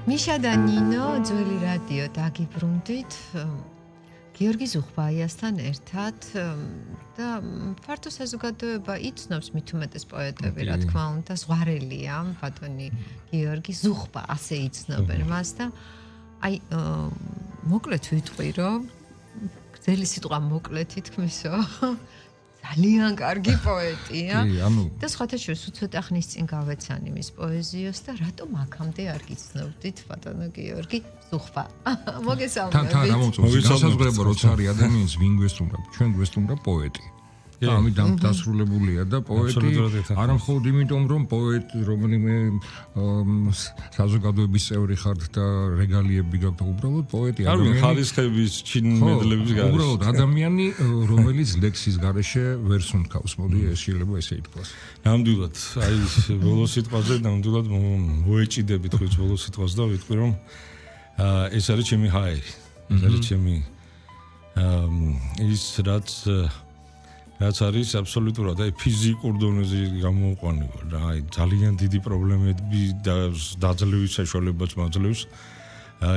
მიშა და ნინო ძველი რადიო დაგიბრუნდით გიორგი ზუხბაიასთან ერთად და ფართო საზოგადოება იცნობს მით უმეტეს პოეტები რა თქმა უნდა ზღვარელია ბატონი გიორგი ზუხბა ასე იცნობენ მას და აი მოკლედ ვიტყვი რომ გრძელი სიტყვა მოკლედ თითქმისო ძალიან კარგი პოეტია და სხვათა შორის უცოტა ხნის წინ გავეცანი მის პოეზიას და რატომ აქამდე არ გიცნობდით ბატონო გიორგი ზუხბა მოგესალმებით თან ამოწმოთ განსაზღვრება როცა არის ადამიანს ვინ გვესტუმრა ჩვენ გვესტუმრა პოეტი და ამიტომ დასრულებულია და პოეტი არა მხოლოდ იმიტომ რომ პოეტი რომელიმე საზოგადოების წევრი ხართ და რეგალიები გაქვთ უბრალოდ პოეტი ადამიანი ხარისხების ჩინმედლების გარეშე უბრალოდ ადამიანი რომელიც ლექსის გარეშე ვერ სუნთქავს მოდი ეს შეიძლება ესე ითქვას ნამდვილად აი ბოლოს სიტყვაზე ნამდვილად მოეჭიდებით ხუთ ბოლოს სიტყვას და ვიტყვი რომ ეს არის ჩემი ჰაერი ეს არის ჩემი ის რაც არის აბსოლუტურად აი ფიზიკურ დონეზე გამოუყვანილ რა აი ძალიან დიდი პრობლემები და დაძლევის საშუალებაც მაძლევს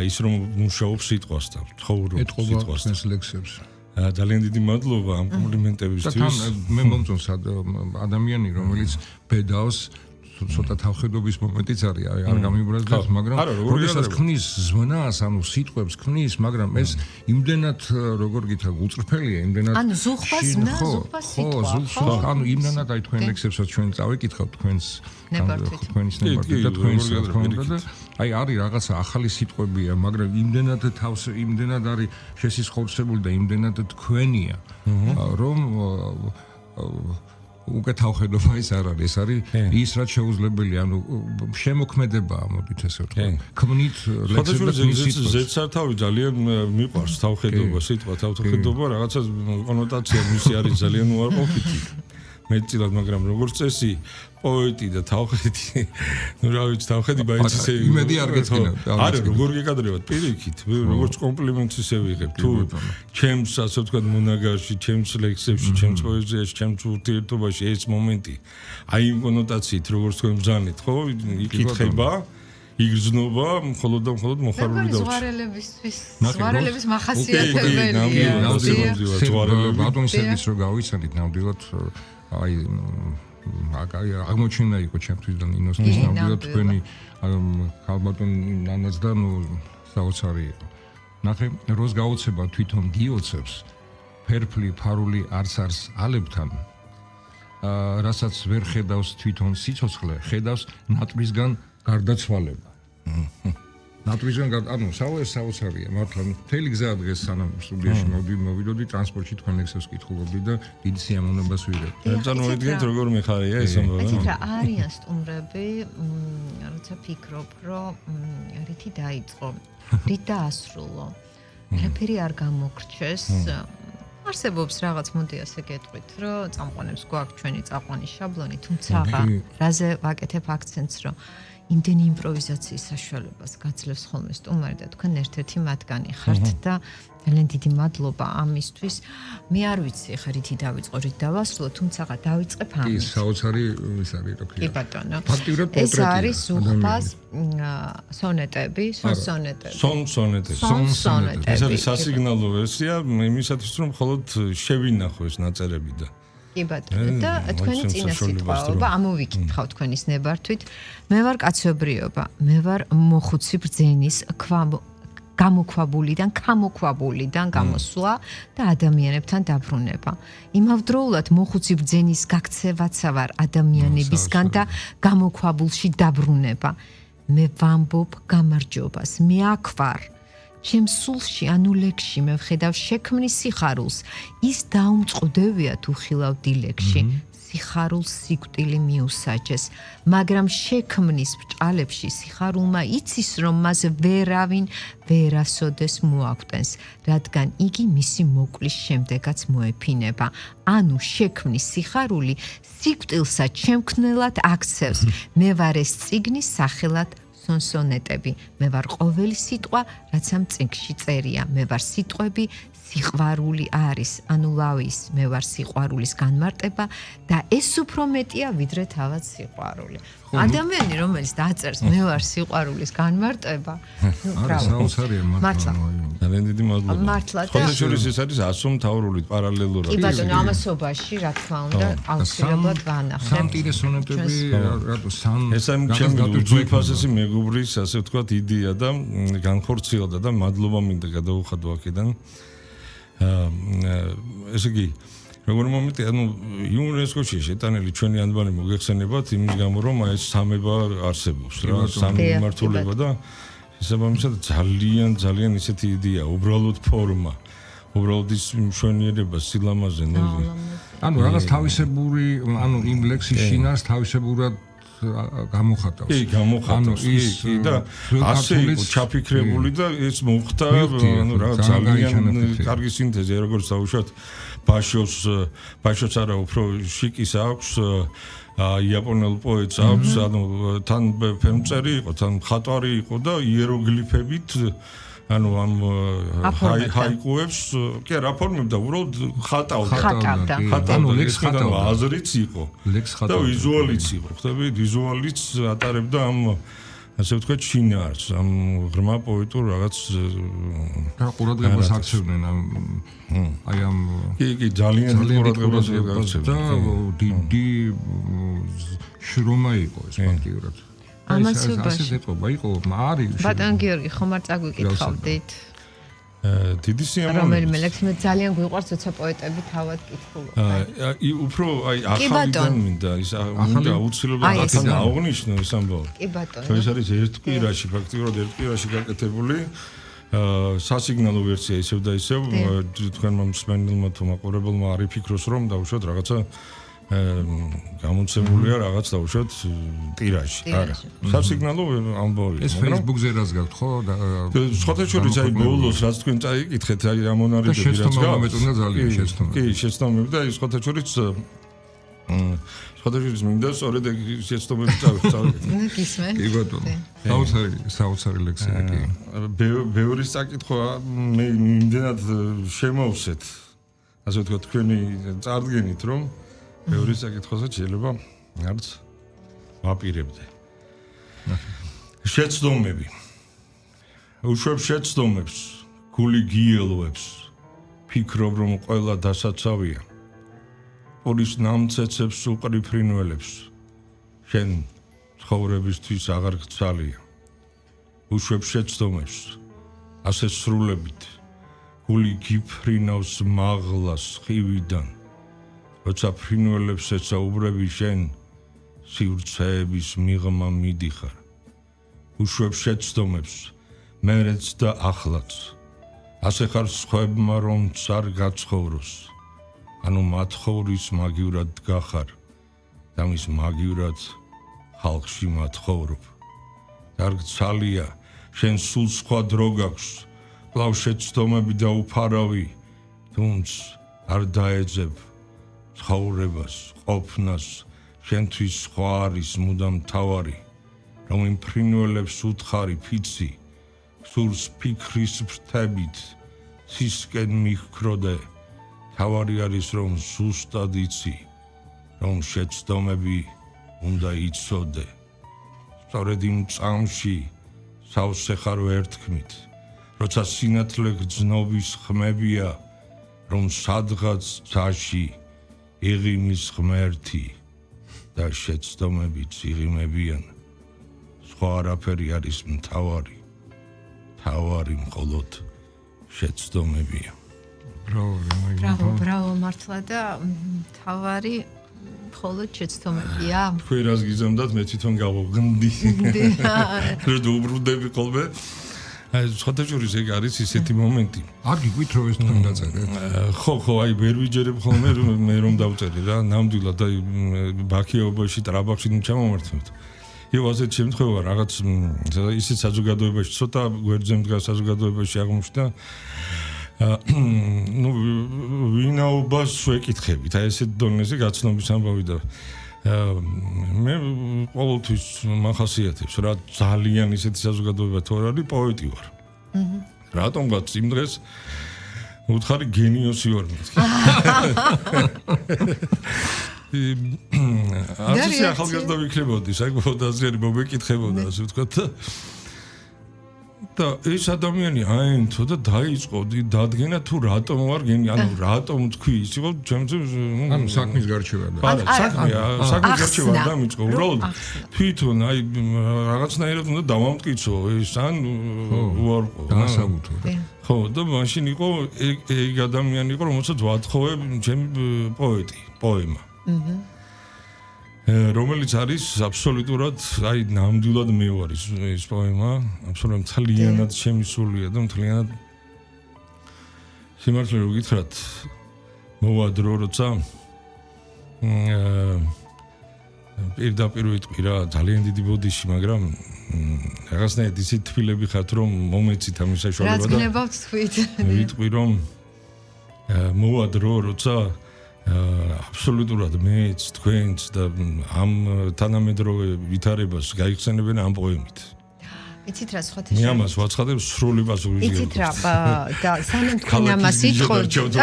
ის რომ მუშაობს სიტყვასთან ცხოვრობს სიტყვასთან ეს ლექსებს ძალიან დიდი მადლობა ამ კომპლიმენტებისთვის მე მომწონს ადამიანი რომელიც ბედავს ცოტა თავხედობის მომენტიც არის არ გამიბრაზდეს მაგრამ როდესაც ქმნის ზმნას ანუ სიტყვებს ქმნის მაგრამ ეს იმდენად როგორ გითხრა უწრფელია იმდენად ანუ ზუხბა ზმნა ზუხბა სიტყვა ანუ იმდენად აი თქვენ ლექსებსაც ჩვენ წავიკითხავთ თქვენს თქვენის ნებართვით და თქვენს და აი არის რაღაცა ახალი სიტყვებია მაგრამ იმდენად თავს იმდენად არის შესისხორცებული და იმდენად თქვენია რომ უკეთავხედობა ის არ არის, ეს არის ის რაც შეუძლებელია, ანუ შემოქმედებაა, მოდით ესე ვთქვა. ქმნით ლექსებს ზეცართავი ძალიან მიყვარს თავხედობა, სიტყვა თავხედობა, რაღაცა კონოტაცია მისი არის ძალიან უარყოფითი. მეტწილად, მაგრამ როგორც წესი, პოეტი და თავხედი, ну რა ვიცი, თავხედი ბაიც ისე იმედი არ გეცქინა. არა, როგორ გეკადრებათ პირიქით, როგორც კომპლიმენტს ისე ვიღებ. თუ ჩემს ასე ვთქვათ მონაგაში, ჩემს ლექსებში, ჩემს პოეზიაში, ჩემს ურთიერთობაში ეს მომენტი, აი იმ კონოტაციით, როგორც თქვენ ბრძანეთ, ხო, იკითხება იგრძნობა მხოლოდ და მხოლოდ მოხარული და ზვარელების მახასიათებელია. ბატონის სერგის რო გავიცანით ნამდვილად აი აღმოჩენა იყო ჩემთვის და ნინოსთვის ნამდვილად თქვენი ხალბატონ ნანაც და ნუ საოცარი იყო. ნახე როს გაოცება თვითონ გიოცებს ფერფლი ფარული არც ალებთან რასაც ვერ ხედავს თვითონ სიცოცხლე ხედავს ნატვრისგან გარდაცვალება. ნატვრისგან ანუ საოცარია მართლა მთელი გზა დღეს სანამ სტუდიაში მოვიდოდი ტრანსპორტში თქვენ ლექსებს კითხულობდი და დიდი სიამოვნებას ვიღებდი. წარმოიდგინეთ როგორ მიხარია ეს ამბავი. აი რა არიან სტუმრები, როცა ფიქრობ, რომ რითი დაიწყო, რით დაასრულო. რაფერი არ გამოგრჩეს. არსებობს რაღაც მოდი ასე გეტყვით, რომ წამყვანებს გვაქვს ჩვენი წაყვანის შაბლონი, თუმცა რაზე ვაკეთებ აქცენტს, რომ იმდენი იმპროვიზაციის საშუალებას გაძლევს ხოლმე სტუმარი და თქვენ ერთ-ერთი მათგანი ხართ და ძალიან დიდი მადლობა ამისთვის. მე არ ვიცი ხა რითი დავიწყო, რით დავასრულო, თუმცა დავიწყებ ამით. ის საოცარი ის არის რო კი ბატონო. ფაქტიურად ეს არის ზუხბას სონეტები, სონეტები. ეს არის სასიგნალო ვერსია იმისათვის რომ მხოლოდ შევინახო ეს ნაწერები და კი ბატონო და თქვენი წინა სიტყვაობა ამოვიკითხავ თქვენის ნებართვით მე ვარ კაცობრიობა მე ვარ მოხუცი ბრძენის გამოქვაბულიდან გამოსვლა და ადამიანებთან დაბრუნება იმავდროულად მოხუცი ბრძენის გაქცევაცა ვარ ადამიანებისგან და გამოქვაბულში დაბრუნება მე ვამბობ გამარჯობას მე აქ ვარ ჩემს სულში ანუ ლექსში მე ვხედავ შექმნის სიხარულს ის დაუმწყდებია თუ ხილავ დილეგში სიხარულს სიკვდილი მიუსაჯეს მაგრამ შექმნის ბჭყალებში სიხარულმა იცის რომ მას ვერავინ ვერასოდეს მოაკვდენს რადგან იგი მისი მოკვლის შემდეგაც მოეფინება ანუ შექმნის სიხარული სიკვდილსაც შემქმნელად აქცევს მე ვარ ეს წიგნის სახელად სონეტები მე ვარ ყოველი სიტყვა რაც ამ წიგნში წერია მე ვარ სიტყვები სიყვარული არის ანუ ლავის მე ვარ სიყვარულის განმარტება და ეს უფრო მეტია ვიდრე თავად სიყვარული ადამიანი რომელიც დაწერს მე ვარ სიყვარულის განმარტება არა საოცარია მართლა ძალიან დიდი მადლობა მართლა და ხოთაშორის ეს არის ასომთავრული პარალელურად კი ბატონო ამასობაში რა თქმა უნდა აუცილებლად ვანახებ სამტირე სონეტები რატო სამ ეს ამ ჩემი უძვირფასესი მეგობრის ასე ვთქვათ იდეა და განხორციელდა და მადლობა მინდა გადავუხადო აქედან ესე იგი როგორ მომენტი ანუ იუნესკოში შეტანილი ჩვენი ანბანი მოგეხსენებათ იმის გამო რომ ეს სამება არსებობს რა სამი მიმართულება და შესაბამისად ძალიან ისეთი იდეა უბრალოდ ფორმა უბრალოდ ის მშვენიერება სილამაზე ნელი ანუ რაღაც თავისებური ანუ იმ ლექსის შინას თავისებურად გამოხატავს. კი, გამოხატავს. კი, და ასე იყო ჩაფიქრებული და ეს მოხდა, ანუ რაღაც ძალიან კარგი სინთეზი, როგორც დავუშვათ, ბაშოს არა უფრო შიკის აქვს, იაპონელ პოეტს აქვს, ანუ თან ფერმწერი იყო, თან მხატვარი იყო და იეროგლიფებით ანუ ამ ჰაიკუებს კი რა ფორმებდა უბრალოდ ხატავდა ანუ ლექს ხატავდა აზრიც იყო და ვიზუალიც იყო ხტები ვიზუალიც ატარებდა ამ ასე ვთქვათ შინაარს ამ ღრმა პოეტურ რაღაც ყურადღებას აქცევდნენ აი ამ კი ძალიან ყურადღებას აქცევდნენ და დიდი შრომა იყო ეს ფაქტიურად ამასობაში ასეთობა იყო არის ბატონ გიორგი ხომ არ წაგვიკითხავდით დიდი სიამოვნებით რომელიმე ლექს მე ძალიან გვიყვარს როცა პოეტები თავად კითხულობენ უფრო აი ახალიდან მინდა ის მინდა აუცილებლად ახალ აღნიშნო ეს ამბავი კი ბატონო ეს არის ერთ კვირაში ფაქტიურად ერთ კვირაში გაკეთებული სასიგნალო ვერსია ისევ და ისევ თქვენმა მსმენელმა თუ მაყურებელმა არ იფიქროს რომ დავუშვათ რაღაცა გამოცემულია რაღაც დავუშვათ ტირაჟი არა სასიგნალო ამბავი ეს Facebook-ზე რაც გაქვთ ხო სხვათა შორის აი ბოლოს რაც თქვენ წაიკითხეთ აი ამონარიდები რაც გაქვთ ძალიან შეცდომები კი შეცდომები და სხვათა შორის მინდა სწორედ შეცდომები წავიკითხეთ გისმენთ კი ბატონო საოცარი ლექსია კი ბევრი საკითხვა მე იმდენად შემოვსეთ ასე ვთქვათ თქვენი წარდგენით რომ ბევრი საკითხოსაც შეიძლება არც ვაპირებდე. შეცდომები. უშვებ შეცდომებს, გული გიელოებს, ფიქრობ რომ ყველა დასაცავია. პურის ნამცეცებს უყრიფრინველებს. შენ ცხოვრებისთვის აღარ გცალია. უშვებ შეცდომებს, ასე სრულებით. გული გიფრინავს მაღლას ხივიდან. როცა ფრინველებს ეცაუბრები შენ სივრცეების მიღმა მიდიხარ უშვებ შეცდომებს მერეც და ახლაც ასე ხარ სხვებმა რომ წარ გაცხოვროს ანუ მათხოვრის მაგივრად გახარ და მის მაგივრად ხალხში მათხოვრობ დარგცალია შენ სულ სხვა დრო გაქვს კлау შეცდომები და უფარავი თუნც არ დაეძებ ცხოვრებას, ყოფნას, შენთვის სხვა არის მუდამ თავარი, რომ იმ ფრინველებს უთხარი ფიცი, სურს ფიქრის ფრთებით, ცისკენ მიხქროდე, თავარი არის რომ ზუსტად იცი, რომ შეცდომები უნდა იცოდე. სწორედ იმ წამში სავსე ხარ ვერთქმით, როცა სინათლე გრძნობის ხმებია, რომ სადღაც ძაში იღიმის ღმერთი და შეცდომებიც იღიმებიან სხვა არაფერი არის მთავარი მხოლოდ შეცდომებია ბრავო მართლა და მთავარი მხოლოდ შეცდომებია თქვენ რას გიზამდათ მე თვითონ გავოგნდი და უბრუნდები ხოლმე სხვათა შორის ეგ არის ისეთი მომენტი. არ გიგვით რომ ეს თქვენ დაწერეთ? ხო, აი ვერ ვიჯერებ ხოლმე მე რომ დავწერე რა, ნამდვილად აი ბაქიობაში, ტრაბახში ჩამომართმევთ. იო ასეთ შემთხვევა რაღაც ისეთ საზოგადოებაში, ცოტა გვერდზე მდგარ საზოგადოებაში აღმოჩნდა. ნუ ვინაობას შევეკითხებით, აი ესეთ დონეზე გაცნობის ამბავი და მე ყოველთვის მახასიათებს რა ძალიან ისეთი საზოგადოება თუ არ არის პოეტი ვარ. რატომღაც იმ დღეს უთხარი გენიოსი ვარ მეთქი. არც ახალგაზრდა ვიქნებოდი, საკმაოდ აზრი მომეკითხებოდა, ასე ვთქვათ. და ეს ადამიანი აენთო და დაიწყო დადგენა თუ რატომ ვარ გენი, ანუ რატომ თქვი ის იყო ჩემზე ანუ საქმის გარჩევა და საქმის გარჩევა დამიწყო უბრალოდ თვითონ აი რაღაცნაირად უნდა დავამტკიცო ეს ან უარყო დასაბუთო ხო და მაშინ იყო ეგ ადამიანი იყო რომელსაც ვათხოვე ჩემი პოემა რომელიც არის აბსოლუტურად აი ნამდვილად მე ვარ ის პოემა აბსოლუტურად მთლიანად შემისულია და მთლიანად სიმართლე რომ გითხრათ მოვა დრო როცა პირდაპირ ვიტყვი რა ძალიან დიდი ბოდიში მაგრამ რაღაცნაირად ისეთი თბილები ხართ რომ მომეცით ამის საშუალება და რაც გნებავთ თქვით ვიტყვი რომ მოვა დრო როცა აბსოლუტურად მეც თქვენც და ამ თანამედროვე ვითარებას გაიხსენებენ ამ პოემით. იცით რა სხვა მე ამას ვაცხადებ სრული პასუხი. იცით რა და სანამ თქვენ ამას იტყოდით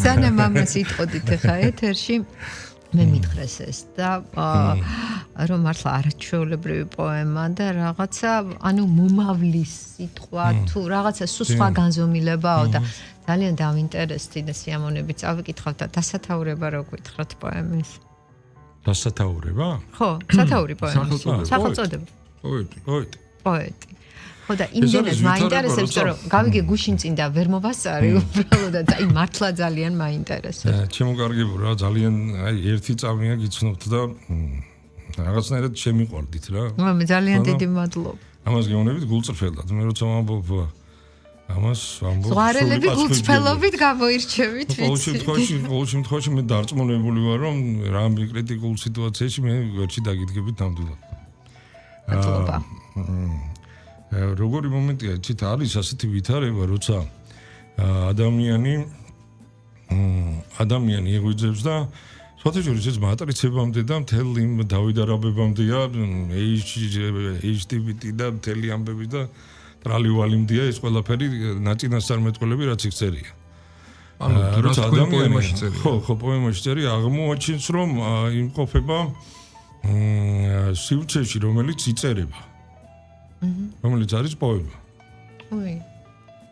სანამ ამას იტყოდით ხა ეთერში მე მითხრეს ეს და რომ მართლა არაჩვეულებრივი პოემა და რაღაცა ანუ მომავლის სიტყვა თუ რაღაცა სხვა განზომილებაო და ძალიან დავინტერესდი და სიამოვნებით წავიკითხავ და დასათაურება რო გითხრათ პოემის. დასათაურება? ხო, სათაური პოემის. სახელწოდება. პოეტი. ხო და იმდენად მაინტერესებს რომ გავიგე გუშინ წინ და ვერ მოვასწარი უბრალოდ და აი მართლა ძალიან მაინტერესებს. ჩემო კარგებო რა ძალიან აი ერთი წამია გიცნობთ და რაღაცნაირად შემიყვარდით რა. მე ძალიან დიდი მადლობა. ამას გეუბნებით გულწრფელად. მე როცა ვამბობ ამას ვამბობ ზღვარელები გულწრფელობით გამოირჩევით ვიცი. ყოველ შემთხვევაში მე დარწმუნებული ვარ რომ რამე კრიტიკულ სიტუაციაში მე ვერჩი დაგიდგებით ნამდვილად. მადლობა. როგორი მომენტია ცით არის ასეთი ვითარება როცა ადამიანი ეღვიძებს და სხვათაშორის ეს მატრიცებამდე და მთელ იმ დავიდარაბებამდეა HTTP და მთელი ამბები და ტრალივალიმდია ეს ყველაფერი ნაწინასწარმეტყველები რაც იქ წერია ანუ როცა პოემაში წერია ხო პოემაში წერია აღმოაჩენს რომ იმყოფება სივრცეში რომელიც იწერება რომელიც არის პოემა.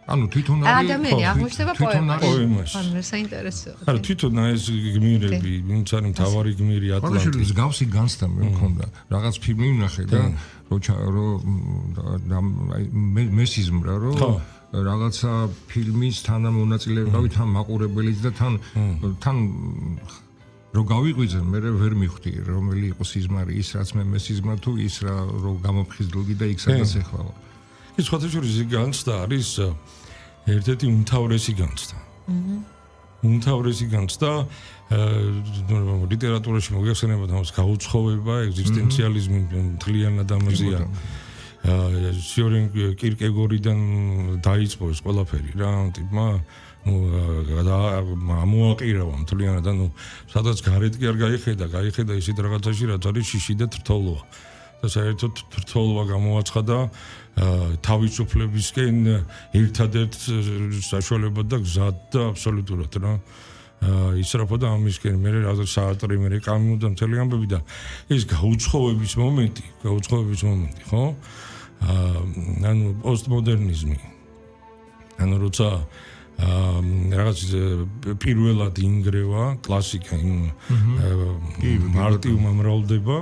ანუ თვითონ არის ადამიანი აღმოჩნდება პოემაში. ანუ საინტერესოა. არა თვითონ ეს გმირები, ვინც არის მთავარი გმირი ატლანტის. ანუ გავსი განცდა მე მქონდა. რაღაც ფილმი ვნახე და მესიზმრა რომ რაღაცა ფილმის თანამონაწილე გავით ამ მაყურებელიც და თან რო გავიღვიძე მე ვერ მივხვდი რომელი იყო სიზმარი ის რაც მე მესიზმრა თუ ის რა რო გამოფხიზლდი და იქ სადაც ეხლა ის სხვათაშორის განცდა არის ერთ-ერთი უმთავრესი განცდა. უმთავრესი განცდა ლიტერატურაში მოგეხსენებათ ამას გაუცხოვება, ეგზისტენციალიზმი მთლიანად ამაზეა. სიორენ კირკეგორიდან დაიწყო ეს ყველაფერი რა, ტიპმა ამოაყირავა მთლიანად, ანუ სადაც გარეთ კი არ გაიხედა ისეთ რაღაცაში, რაც არის შიში და თრთოლოა. და საერთოდ თრთოლოა გამოაცხადა თავისუფლებისკენ ერთადერთ საშუალებად და გზად და აბსოლუტურად რა. ისრაფოდა ამისკენ მე რა საარტრი მე კამიუ და მთელი ამბები და ეს გაუცხოვების მომენტი, ხო? ანუ პოსტმოდერნიზმი. ანუ როცა რაღაც პირველად ინგრევა კლასიკა იმ მარტივმა მრავლდება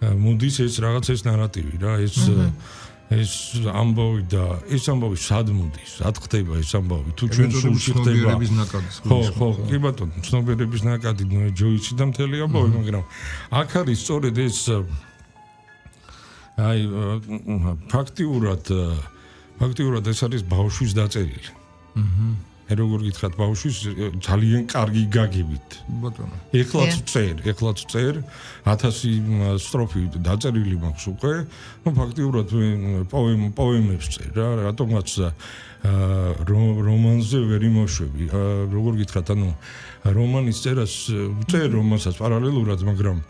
მოდის ეს რაღაც ეს ნარატივი რა ეს ამბავი და ეს ამბავი სად მოდის სად ხდება ეს ამბავი თუ ჩვენ სულში ხდება ხო კი ბატონო ცნობიერების ნაკადი ჯოისი და მთელი ამბავი მაგრამ აქ არის სწორედ ეს აი ფაქტიურად ეს არის ბავშვის დაწერილი როგორ გითხრათ ბავშვის ძალიან კარგი გაგებით ბატონო ეხლაც წერ 1000 სტროფი დაწერილი მაქვს უკვე ну ფაქტიურად პოემებს წერ რა რატომაც რომანზე ვერ იმოშვები როგორ გითხრათ ანუ რომანის წერას წერ რომანსაც პარალელურად მაგრამ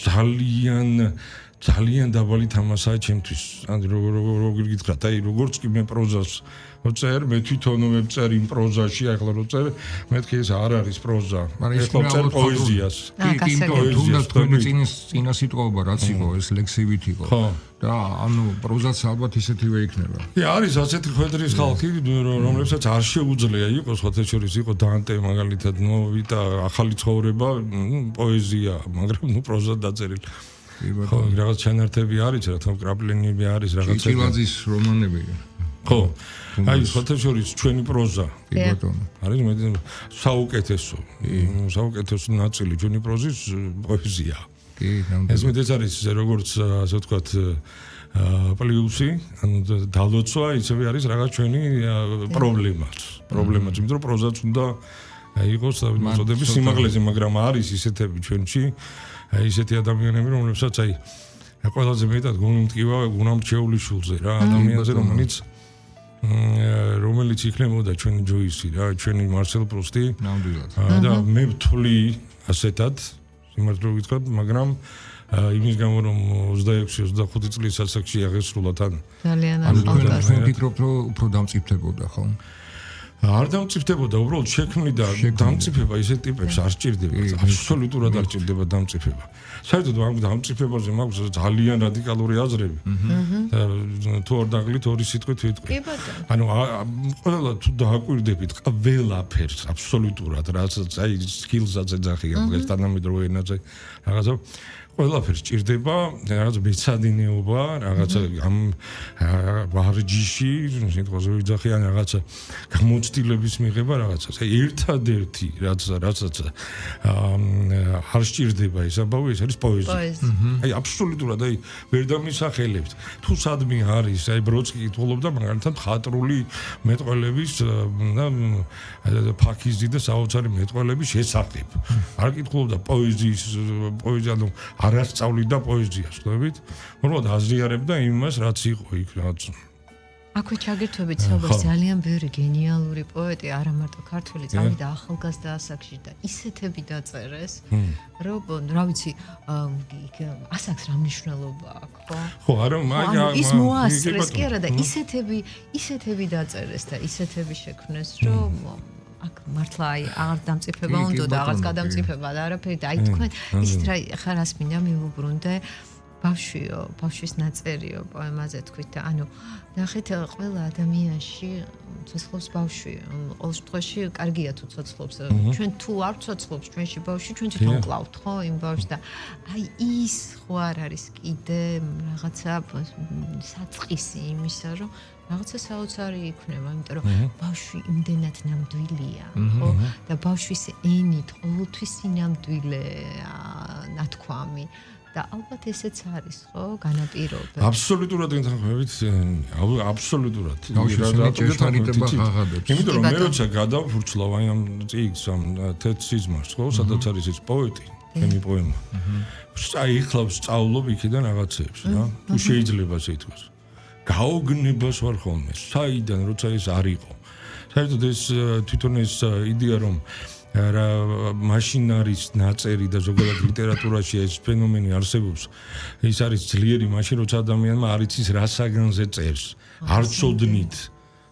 ძალიან ძალიან დაბალი თამაშია ჩემთვის. ან როგორ გითხრათ, აი როგორც კი მე პროზას ვწერ, მე თვითონ ვწერ იმ პროზაში, ახლა რო ვწერ, მეთქი ეს არ არის პროზა. ეხლა ვწერ პოეზიას. კი, თუნდაც თქვენი წინა სიტყვაობა რაც იყო, ეს ლექსივით იყო. და ანუ პროზაც ალბათ ისეთივე იქნება. კი, არის ასეთი ხვედრის ხალხი, რომლებსაც არ შეუძლია იყოს, ხოთა შორის იყო დანტე მაგალითად, ნოვიტა, ახალი ცხოვრება, პოეზია, მაგრამ პროზა დაწერილი. ხო, რაღაც ჩანართები არის, რა თქმა უნდა, კრაპლენები არის, რაღაცა. ჭილაძის რომანები. ხო. აი, ხოთა შორის ჩვენი პროზა. კი ბატონო. არის მე საუკეთესო ნაწილი ჩვენი პროზის პოეზია. კი, ეს მეც არის როგორც ასე ვთქვათ პლუსი, ანუ დალოცვა, ისევე არის რაღაც ჩვენი პრობლემაც, იმიტომ რომ პროზაც უნდა იყოს მოწოდების სიმაღლეზე, მაგრამ არის ისეთები ჩვენში, ისეთი ადამიანები, რომლებსაც აი ყველაზე მეტად გულმტკივა გუნამრჩეული შულზე რა, ადამიანზე, რომელიც იქნებოდა ჩვენი ჯოისი რა, ჩვენი მარსელ პრუსტი. ნამდვილად. და მე ვთვლი ასეთად იმათ რო გითხრათ, მაგრამ იმის გამო რომ 26-25 წლის ასაკში აღესრულა თან. ძალიან ახალგაზრდა. მე ვფიქრობ, რომ უფრო დამწიფდებოდა, ხო? არ დამწიფდებოდა, უბრალოდ შექმნიდა დამწიფება ისეთ ტიპებს არ სჭირდება, აბსოლუტურად არ სჭირდება დამწიფება. საერთოდ ამ დამწიფებაზე მაქვს ძალიან რადიკალური აზრები. თუ არ დაგლით ორი სიტყვით ვიტყვი. კი ბატონო. ანუ ყველა თუ დააკვირდებით ყველაფერს აბსოლუტურად, რასაც აი skills-აც ეძახიან, ეს თანამედროვე ენაზე რაღაცა ყველაფერს სჭირდება, რაღაც მეცადინეობა, რაღაცა ამ ვარჯიში, სიტყვაზე ვიძახიან რაღაცა გამოცდილების მიღება რაღაცას. აი ერთადერთი რასაც არ სჭირდება ისაბავი, ეს არის პოეზია. აი აბსოლუტურად აი ვერ დამისახელებთ. თუ სადმე არის, აი ბროდსკი კითხულობდა მაგალითად ხატრული მეტყველების და ფაქიზი და საოცარი მეტყველების შესახებ. არ კითხულობდა პოეზია, ანუ არ ასწავლიდა პოეზიას, ხვდებით? უბრალოდ აზრიარებდა იმას, რაც იყო იქ, რაც აქვე ჩაგერთვებით საუბარს ძალიან ბევრი გენიალური პოეტი, არა მარტო ქართველი, წავიდა ახალგაზრდა ასაკში და ისეთები დაწერეს, რომ რა ვიცი, ასაკს რა მნიშვნელობა აქვს, ხო? ხო, არა, მაგრამ ის მოასწრეს კი არა და ისეთები დაწერეს და ისეთები შექმნეს, რომ აქ მართლა აი აღარ დამწიფება უნდა და აღარც გადამწიფება და არაფერი და აი თქვენ ისეთ რა ხარ რას მინდა მივუბრუნდე ბავშვის ნაწერიო პოემაზე თქვით და ანუ ნახეთ ყველა ადამიანში ცოცხლობს ბავშვი ყოველ შემთხვევაში კარგია თუ ცოცხლობს ჩვენ თუ არ ცოცხლობს ჩვენში ბავშვი ჩვენ თვითონ კლავთ ხო იმ ბავშვს და აი ის ხო არ არის კიდე რაღაცა საწყისი იმისა რომ რაღაცა საოცარი იქნება, იმიტომ რომ ბავშვი იმდენად ნამდვილია, ხო? და ბავშვის ენით ყოველთვის ნამდვილეა ნათქვამი და ალბათ ესეც არის, ხო? განაპირობება. აბსოლუტურად გეთანხმებით, აბსოლუტურად. იმიტომ რომ მე როცა გადავფურცლავ აი ამ წიგნს, ამ თეთრსიზმარს, ხო? სადაც არის ეს პოეტი, ჩემი პოემა. აი ხლა ვსწავლობ იქიდან რაღაცებს, რა. თუ შეიძლება სიტყვას. გაოგნებას ვარ ხოლმე. საიდან როცა ეს არ იყო. საერთოდ ეს თვითონ ეს იდეა რომ რა მაშინ არის ნაწერი და ზოგადად ლიტერატურაში ეს ფენომენი არსებობს. ის არის ძლიერი მაშინ როცა ადამიანმა არ იცის რა საგანზე წერს. არ წოდნით.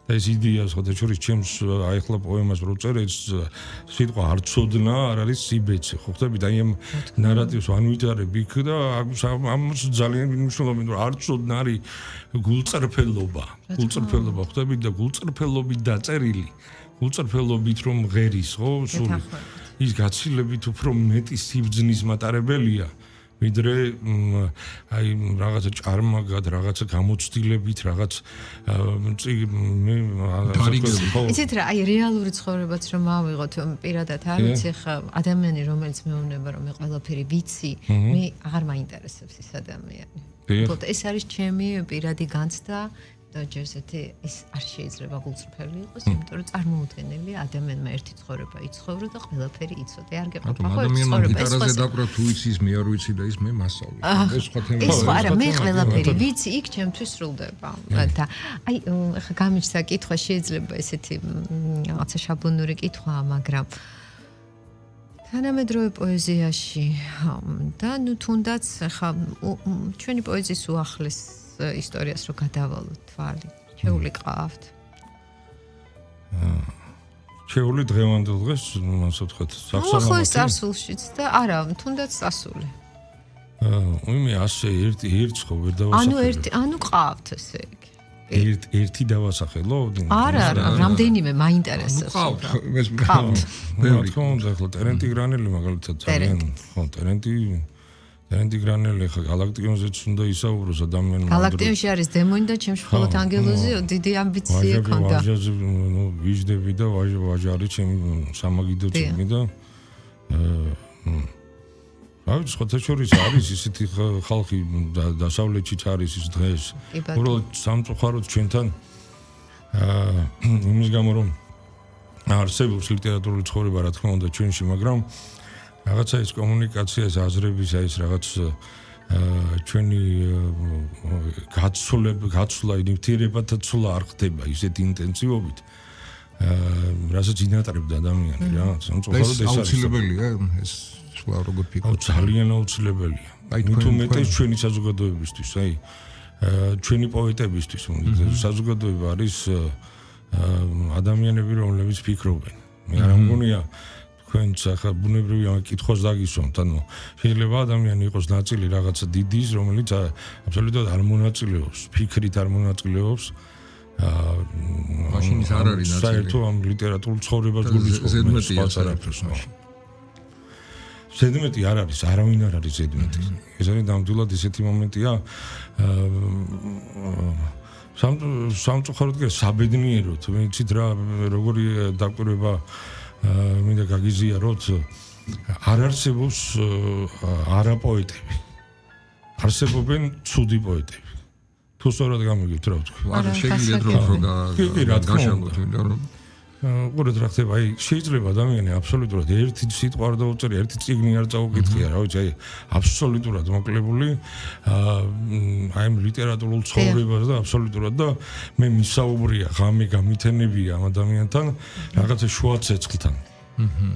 და ეს იდეა ხოთა შორის ჩემს აი ხლა პოემას რო წერ ეს სიტყვა არ წოდნა არ არის სიბეცე. ხო ხდები და აი ამ ნარატივს ვანვითარებ იქ და ამას ძალიან მნიშვნელოვანია რომ არ წოდნა არის გულწრფელობა ხდები და გულწრფელობით დაწერილი გულწრფელობით რომ ღერის ხო სული ის გაცილებით უფრო მეტი სიბძნის მატარებელია ვიდრე აი რაღაცა ჭარმაგად რაღაცა გამოცდილებით რაღაც იცით რა აი რეალური ცხოვრებაც რომ ავიღოთ პირადად არ ვიცი ხა ადამიანი რომელიც მეუბნება რომ მე ყველაფერი ვიცი მე აღარ მაინტერესებს ეს ადამიანი უბრალოდ ეს არის ჩემი პირადი განცდა და ჯერზეთი ის არ შეიძლება გულწრფელი იყოს, იმიტომ რომ წარმოუდგენელი ადამიანმა ერთი ცხოვრება იცხოვრო და ყველაფერი იცოდე. არ გეყოფა ხო ეს ცხოვრება. ეს გიტარაზე დაკვრა თუ იცის, მე არ ვიცი და ის მე მასწავლე. ეს სხვა თემა. ეს არა, მე ყველაფერი ვიცი, იქ ჩემთვის სრულდება. და აი, ხა გამიჩნდა კითხვა შეიძლება ესეთი რაღაცა შაბლონური კითხვაა, მაგრამ თანამედროვე პოეზიაში და ნუ თუნდაც ხა ჩვენი პოეზიის უახლეს ისტორიას რო გადავალოთ თვალი შეულიყავთ შეული დღევანდელ დღეს ასე ვთქვათ სახსამოთი წარსულშიც და არა თუნდაც წასული იმე ასე ერთს ხო ვერ დავასახელო ანუ ყავთ ესე იგი ერთი დავასახელო არა რამდენიმე მაინტერესებს ყავთ რა თქმა ტერენტი გრანელი მაგალითად ძალიან ხო ტერენტი გრანელი ხა გალაქტიონზეც უნდა ისაუბროს ადამიანმა გალაქტიონში არის დემონი და ჩემში მხოლოდ ანგელოზიო დიდი ამბიცია ქონდა ვაჟაზე ვიждები და ვაჟი არის ჩემი სამაგიდო ჩემი და ავიც ხოთაშორის არის ისეთი ხალხი დასავლეთშიც არის ის დღეს უბრალოდ სამწუხაროდ ჩვენთან იმის გამო რომ არსებობს ლიტერატურული ცხოვრება რა თქმა უნდა ჩვენში მაგრამ რაღაცა ის კომუნიკაციას აზრების აი ეს რაღაც ჩვენი გაცვლა ინტენსივობათა ცვლა არ ხდება ისეთ ინტენსივობით რასაც ინატრებდა ადამიანი რა სამწუხაროდ ეს აუცილებელია ეს სულ როგორ ფიქრობ ძალიან აუცილებელია თუ მეტად ჩვენი საზოგადოებისთვის აი ჩვენი პოეტებისთვის საზოგადოება არის ადამიანები რომლებიც ფიქრობენ მე არ მგონია თქვენც ახლა ბუნებრივი ამ კითხვას დაგისვამთ ანუ შეიძლება ადამიანი იყოს ნაწილი რაღაცა დიდის რომელიც აბსოლუტურად არ მონაწილეობს ფიქრით არ მონაწილეობს მაშინ ის არ არის ნაწილი საერთო ამ ლიტერატურულ ცხოვრებას გულისხმობს ზედმეტია არაფერს მაშინ ზედმეტი არ არის არავინ არ არის ზედმეტი ეს არის ნამდვილად ისეთი მომენტია სამწუხაროდ კი საბედნიეროდ ვიცით რა როგორი დაკვირვება მინდა გაგიზიაროთ არ არსებობს არაპოეტები არსებობენ ცუდი პოეტები თუ სწორად გამიგებთ რა ვთქვი არა შეგიძლიათ რომ გაშალოთ იმიტომ რომ უბრალოდ რა ხდება აი შეიძლება ადამიანი აბსოლუტურად ერთი სიტყვა არ დაუწერია ერთი წიგნი არ წაუკითხია რა ვიცი აი აბსოლუტურად მოკლებული აი ამ ლიტერატურულ ცხოვრებას და აბსოლუტურად და მე მისაუბრია ღამე გამითენებია ამ ადამიანთან რაღაცა შუა ცეცხლთან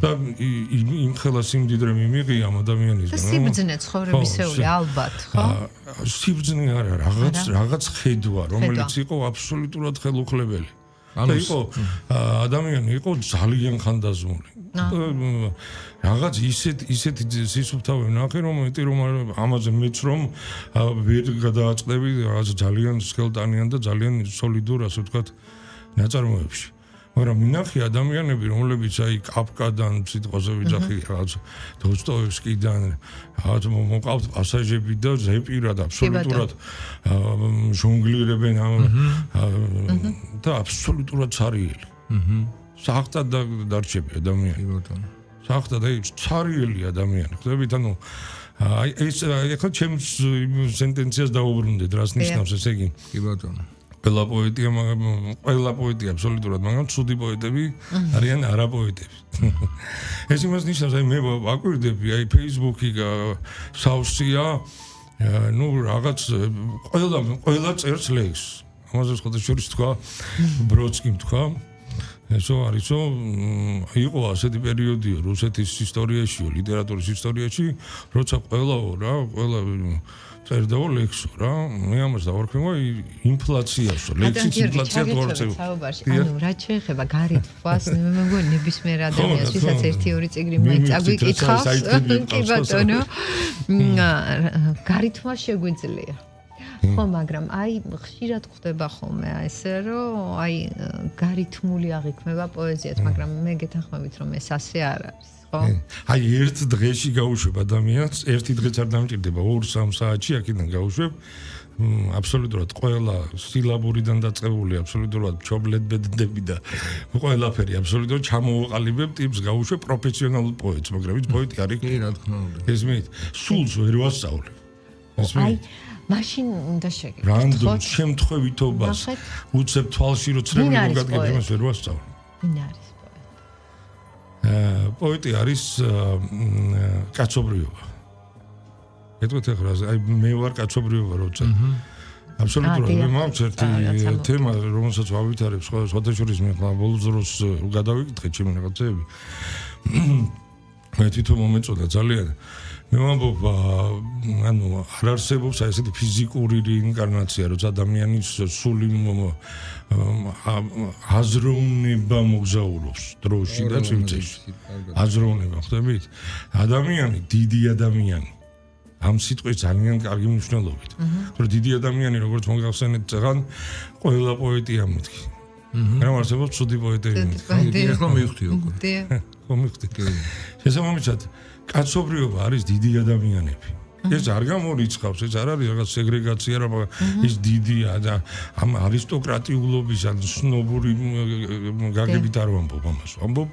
და იმ ხელას იმდიდრე მიმიღია ამ ადამიანისგან და სიბძნე ცხოვრებისეული ალბათ ხო სიბძნე არა რაღაც ხედვა რომელიც იყო აბსოლუტურად ხელუხლებელი და იყო ადამიანი იყო ძალიან ხანდაზმული რაღაც ისეთი სისუფთავე ნახე რომ ამაზე მეც რომ ვერ გადააწყდები რაღაც ძალიან სქელტანიან და ძალიან სოლიდურ ასე ვთქვათ ნაწარმოებში მაგრამ მინახე ადამიანები რომლებიც აი კაფკადან სიტყვაზე ვიძახი რაღაც დოსტოევსკიდან რაღაც მოყავთ პასაჟები და ზეპირად აბსოლუტურად ჟონგლირებენ და აბსოლუტურად ცარიელი საერთოდ დარჩები ადამიანი საერთოდ აი ცარიელი ადამიანი ხდებით ანუ აი ეს ახლა ჩემს სენტენციას დაუბრუნდეთ რას ნიშნავს ესე იგი კი ბატონო ყველა პოეტი აბსოლუტურად მაგრამ ცუდი პოეტები არიან არაპოეტები ეს იმას ნიშნავს აი მე ვაკვირდები აი Facebook-ი სავსეა ну რაღაც ყველა წერს ლექს ამაზე ხოთაშორის თქვა ბროდსკიმ თქვა ესო არისო იყო ასეთი პერიოდია რუსეთის ისტორიაში ლიტერატურის ისტორიაში როცა ყველა წერდა ლექსო რა მე ამას დავარქმევა ინფლაციას ლექსის ინფლაცია თორცევ ანუ რა შეიძლება გარითვას მე მგონი ნებისმიერ ადამიანს ვისაც 1-2 წიგნი მაინც აგვიკითხავს კი ბატონო გარითმა შეგვიძლია ხო მაგრამ აი ხშირად ხდება ხოლმე ესე რომ აი გარითმული აღიქმება პოეზიაც მაგრამ მე გეთანხმებით რომ ეს ასე არ არის აი ერთ დღეში გაუშვებ ადამიანს ერთი დღეც არ დამჭირდება 2-3 საათში აქედან გაუშვებ აბსოლუტურად ყველა სილაბურიდან დაწყებული აბსოლუტურად ჩობლეტბედები და ყველაფერი აბსოლუტურად ჩამოვაყალიბებ ტიპს გაუშვებ პროფესიონალურ პოეტს მაგრამ ის პოეტი არის კი რა თქმა უნდა ესმით სულს ვერ ვასწავლებ აი მაშინ უნდა შეგეკითხოთ რანდომ შემთხვევითობას უცებ თვალში რო წრები მოგადგებ იმას ვერ ვასწავლებ ვინ არის პოეტი არის კაცობრიობა. ეტყვით ახლა აი მე ვარ კაცობრიობა როცა. აბსოლუტურად მე მაქვს ერთი თემა რომელსაც ვავითარებ სხვადასხვა შორის მე ხლა ბოლოს დროს გადავიკითხე ჩემი რაღაცეები. მე თვითონ მომეწოდა ძალიან მე ვამბობ ანუ არ არსებობს აი ესეთი ფიზიკური რეინკარნაცია როცა ადამიანის სული აზროვნება მოგზაურობს დროში და სივრცეში აზროვნება ხდებით ადამიანი დიდი ადამიანი ამ სიტყვის ძალიან კარგი მნიშვნელობით თორე დიდი ადამიანი როგორც მოგახსენეთ წეგან ყველა პოეტი ამითქი რა არსებობს ცუდი პოეტები ეხლა მივხვდი უკვე ხო მივხვდი შესაბამისად კაცობრიობა არის დიდი ადამიანები ეს არ გამორიცხავს ეს არ არის რაღაც სეგრეგაცია რა ის დიდია და ამ არისტოკრატიულობის ან სნობური გაგებით არ ვამბობ ამას ვამბობ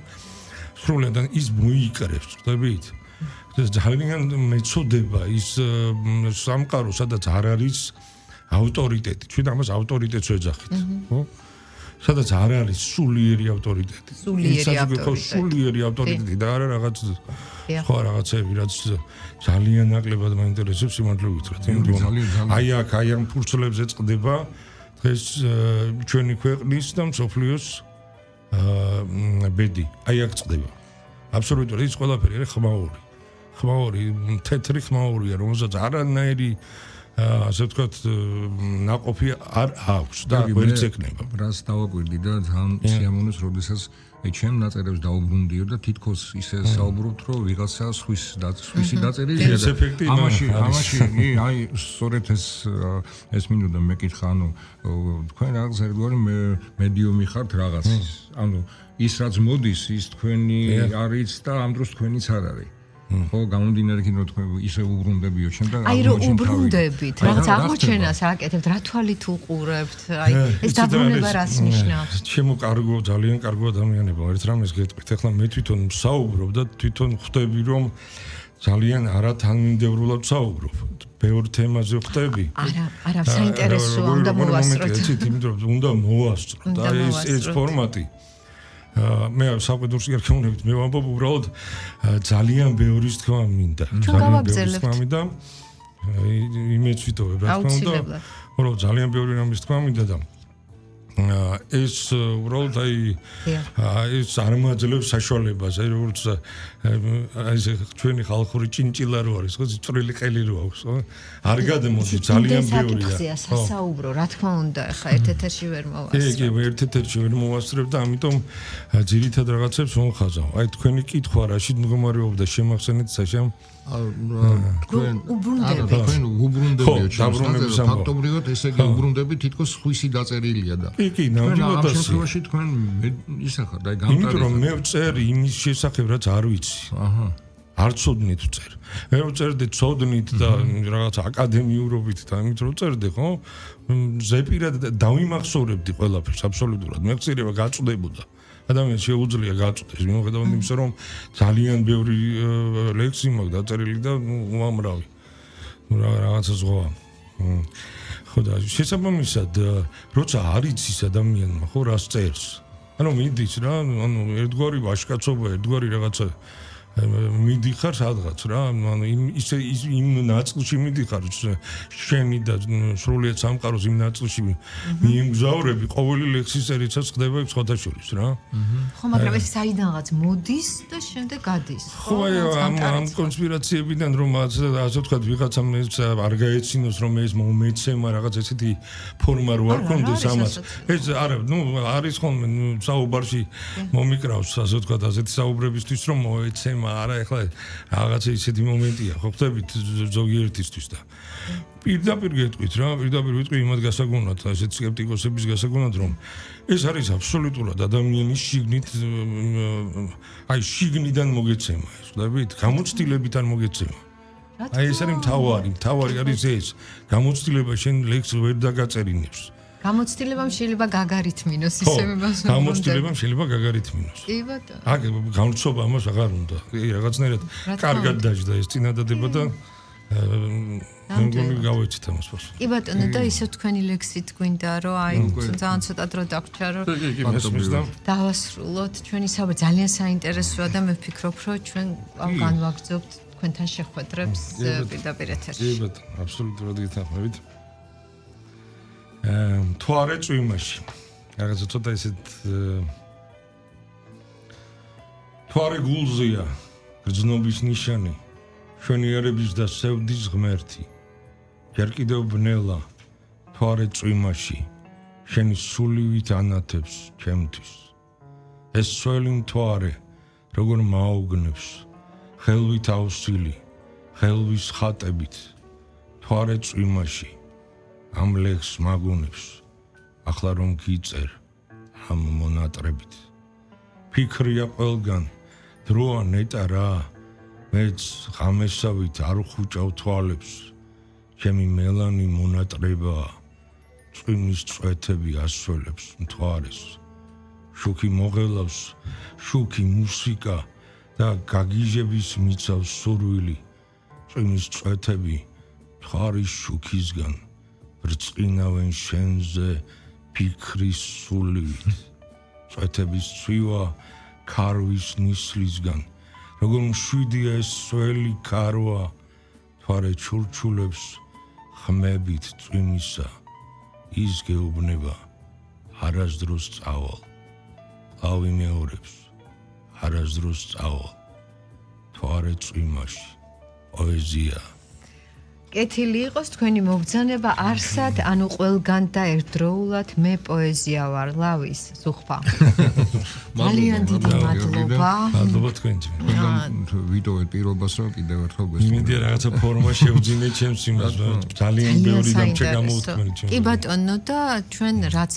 სრულად ის მოიკრებს ხდებით ეს ძალიან მეწოდება ის სამყარო სადაც არ არის ავტორიტეტი ჩვენ ამას ავტორიტეტს ვეძახით ხო სადაც არ არის სულიერი ავტორიტეტი სულიერი ავტორიტეტი და არა რაღაც ხო რაღაცები რაც ძალიან ნაკლებად მაინტერესებს სიმართლე ვითხრათ აი აქ აი ამ ფურცლებზე წყდება დღეს ჩვენი ქვეყნის და მსოფლიოს ბედი აი აქ წყდება აბსოლუტურად ის ყველაფერი არის ხმაური თეთრი ხმაურია რომელსაც არანაირი ასე ვთქვათ ნაყოფი არ აქვს და ვერც ეკნება რას დავაკვირდი და ძალიან სიამოვნოს როდესაც აი ჩემ ნაწერებს დაუბრუნდიო და თითქოს ისე საუბრობთ რომ ვიღაცა სხვისი დაწერილია ეს ეფექტი ამაში აი სწორედ ეს მინდოდა მეკითხა ანუ თქვენ რაღაც ერთგვარი მედიუმი ხართ რაღაცის ანუ ის რაც მოდის ის თქვენი არის და ამ დროს თქვენიც არ არის ხო გამომდინარე იქიდან რომ თქვენ ისე უბრუნდებიო ჩემ და აი რომ უბრუნდებით რაღაც აღმოჩენას აკეთებთ რა თვალით უყურებთ აი ეს დაბრუნება რას ნიშნავს ჩემო კარგო ძალიან კარგო ადამიანებო ერთ რამეს გეტყვით ახლა მე თვითონ საუბრობ და თვითონ ხვდები რომ ძალიან არათანმიმდევრულად საუბრობ ბევრ თემაზე ხვდები არა საინტერესოა უნდა მოვასწროთ იმიტომ რომ უნდა მოვასწროთ აი ეს ფორმატი მე საყვედურში არ ქონებით მე ვამბობ უბრალოდ ძალიან ბევრი თქმა მინდა იმეც ვიტოვებ რა თქმა უნდა უბრალოდ ძალიან ბევრი რამის თქმა მინდა და ეს უბრალოდ აი ეს არ მაძლევს საშუალებას აი როგორც აი ეს ჩვენი ხალხური ჭინჭილა რო არის ხო წვრილი ყელი რო აქვს ხო არ გადმოდი ძალიან ბევრია სასაუბრო რა თქმა უნდა ახლა ერთ-ერთში ვერ მოვასწრებ კი ერთ-ერთში ვერ მოვასწრებ და ამიტომ ძირითად რაღაცებს მომხაზავ აი თქვენი კითხვა რაშიც მდგომარეობდა შემახსენეთ საშამ თქვენ უბრუნდებიო ჩემს ფაქტობრივად ესე იგი უბრუნდები თითქოს ხვისი დაწერილია და კი ნამდვილად ამ შემთხვევაში თქვენ ისა ხარ და გამტარეთ იმიტომ რომ მე ვწერ იმის შესახებ რაც არ ვიცი არ ცოდნით ვწერ მე ვწერდი ცოდნით და რაღაც აკადემიურობით და იმით რომ ვწერდი ხო ზეპირად დავიმახსოვრებდი ყველაფერს აბსოლუტურად მეხსიერება გაწვდებოდა ადამიანს შეუძლია გაწვდეს მიუხედავად იმისა რომ ძალიან ბევრი ლექსი მაქვს დაწერილი და უამრავი რაღაცა ზღვა ხო და შესაბამისად როცა არ იცის ადამიანმა ხო რას წერს ანუ მიდის რა ანუ ერთგვარი ვაჟკაცობა ერთგვარი რაღაცა მიდიხარ სადღაც რა ანუ ისე იმ ნაწილში მიდიხარ შენი და სრულიად სამყაროს იმ ნაწილში მიემგზავრები ყოველი ლექსის წერიცაც ხდება ხოთაშორის რა ხო მაგრამ ეს საიდანღაც მოდის და შემდეგ გადის ხო ამ კონსპირაციებიდან რომ ასე ვთქვათ ვიღაცამ არ გაეცინოს რომ ეს მომეცემა რაღაც ესეთი ფორმა რო არ კონდეს ამას ეს არა ნუ არის ხოლმე საუბარში მომიკრავს ასე ვთქვათ ასეთი საუბრებისთვის რომ მოეცემა არა ეხლა რაღაცა ისეთი მომენტია ხო ხდებით ზოგიერთისთვის და პირდაპირ გეტყვით რა პირდაპირ ვიტყვი იმად გასაგონად ასეთ სკეპტიკოსების გასაგონად რომ ეს არის აბსოლუტურად ადამიანის შიგნით აი შიგნიდან მოგეცემა ეს ხდებით გამოცდილებით არ მოგეცემა აი ეს არის მთავარი არის ეს გამოცდილება შენ ლექს ვერ დაგაწერინებს გამოცდილებამ შეიძლება გაგარითმინოს ისე იმას გამოცდილებამ შეიძლება გაგარითმინოს კი ბატონო აქ გამოცობა ამას აღარ უნდა რაღაცნაირად კარგად დაждდა ეს წინადადება და მე მგონი გავეცით ამას პასუხი კი ბატონო და ისე თქვენი ლექსით გვინდა რომ აი ძალიან ცოტა დრო დაგჭა რომ დავასრულოთ ჩვენი საუბარი ძალიან საინტერესოა და მე ვფიქრობ რომ ჩვენ განვაგრძობთ თქვენთან შეხვედრებს პირდაპირ ეთერში კი ბატონო აბსოლუტურად გითხრებით თუ არ ეწვი იმაში რაღაცა ცოტა ისეთ თუ არ გულზია გრძნობის ნიშანი შვენიერების და სევდის ღმერთი ჯერ კიდევ ბნელა თვარე წვიმაში შენი სულივით ანათებს ჩემთვის ეს სველი მთვარე როგორ მაოგნებს ხელვით ავსილი ხელვის ხატებით თვარე წვიმაში ამ ლექს მაგონებს ახლა რომ გიწერ ამ მონატრებით ფიქრია ყველგან დროა ნეტა რა მეც ღამესავით არ ხუჭავ თვალებს ჩემი მელანი მონატრებაა წვიმის წვეთები ასველებს მთვარეს შუქი მოღელავს შუქი მუსიკა და გაგიჟების მიცავს სურვილი წვიმის წვეთები მთვარის შუქისგან ბრწყინავენ შენზე ფიქრის სულივით წვეთების ცვივა ქარვის ნისლისგან როგორ მშვიდია ეს სველი ქარვა თვარე ჩურჩულებს ხმებით წვიმისა ის გეუბნება არასდროს წავალ ყავი მეორებს არასდროს წავალ თვარე წვიმაში პოეზია კეთილი იყოს თქვენი მობრძანება არსად ანუ ყველგან და ერთდროულად მე პოეზია ვარ ლავის სუხფა ძალიან დიდი მადლობა მადლობა თქვენთვის ვიტოვე პირობას რომ კიდევ ერთხელ გესწრებით იმედია რაღაცა ფორმა შევძინე ჩემს იმას ძალიან ბევრი დამჭა გამოუთქმელი ჩემს კი ბატონო და ჩვენ რაც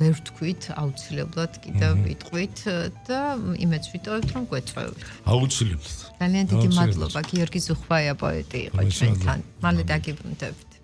ვერ ვთქვით აუცილებლად კიდევ ვიტყვით და იმეც ვიტოვებთ რომ გვეწევით აუცილებლად ძალიან დიდი მადლობა გიორგი სუხფაია პოეტი იყო ჩვენთან მალე დაგიბრუნდებით